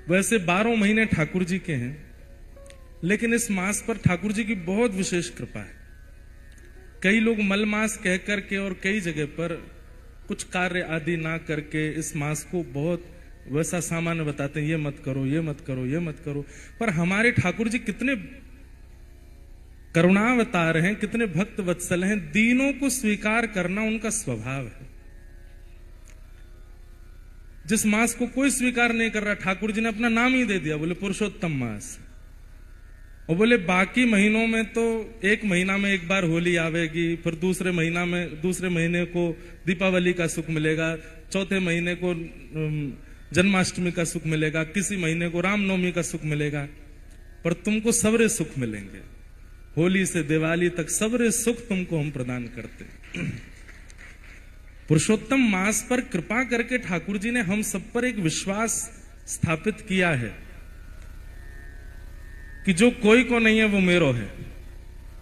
वैसे 12 महीने ठाकुर जी के हैं, लेकिन इस मास पर ठाकुर जी की बहुत विशेष कृपा है। कई लोग मल मास कह करके और कई जगह पर कुछ कार्य आदि ना करके इस मास को बहुत वैसा सामान्य बताते हैं, ये मत करो, ये मत करो, ये मत करो। पर हमारे ठाकुर जी कितने करुणावतार हैं, कितने भक्त वत्सल हैं, दीनों को स्वीकार करना उनका स्वभाव है। जिस मास को कोई स्वीकार नहीं कर रहा, ठाकुर जी ने अपना नाम ही दे दिया, बोले पुरुषोत्तम मास। और बोले बाकी महीनों में तो एक महीना में एक बार होली आवेगी, फिर दूसरे महीने को दीपावली का सुख मिलेगा, चौथे महीने को जन्माष्टमी का सुख मिलेगा, किसी महीने को रामनवमी का सुख मिलेगा, पर तुमको सबरे सुख मिलेंगे। होली से दिवाली तक सबरे सुख तुमको हम प्रदान करते हैं। पुरुषोत्तम मास पर कृपा करके ठाकुर जी ने हम सब पर एक विश्वास स्थापित किया है कि जो कोई को नहीं है वो मेरो है।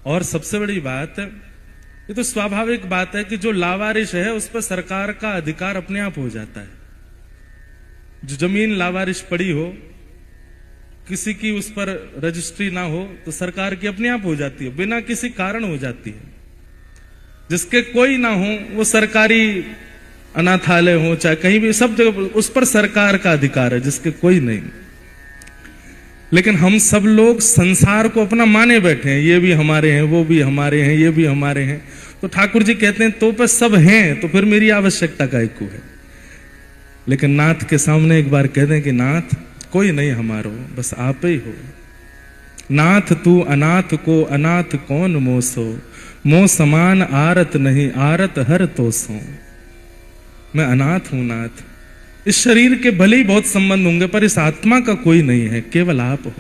और सबसे बड़ी बात, ये तो स्वाभाविक बात है कि जो लावारिश है उस पर सरकार का अधिकार अपने आप हो जाता है। जो जमीन लावारिश पड़ी हो, किसी की उस पर रजिस्ट्री ना हो, तो सरकार की अपने आप हो जाती है, बिना किसी कारण हो जाती है। जिसके कोई ना हो वो सरकारी अनाथालय हो, चाहे कहीं भी, सब जगह उस पर सरकार का अधिकार है, जिसके कोई नहीं। लेकिन हम सब लोग संसार को अपना माने बैठे हैं, ये भी हमारे हैं, वो भी हमारे हैं, ये भी हमारे हैं। तो ठाकुर जी कहते हैं तो पे सब हैं, तो फिर मेरी आवश्यकता काहे को है। लेकिन नाथ के सामने एक बार कह दें कि नाथ कोई नहीं हमारो, बस आप ही हो। नाथ तू अनाथ को अनाथ कौन मोसो, मो समान आरत नहीं आरत हर तो सो। मैं अनाथ हूं नाथ। इस शरीर के भले ही बहुत संबंध होंगे, पर इस आत्मा का कोई नहीं है, केवल आप हो।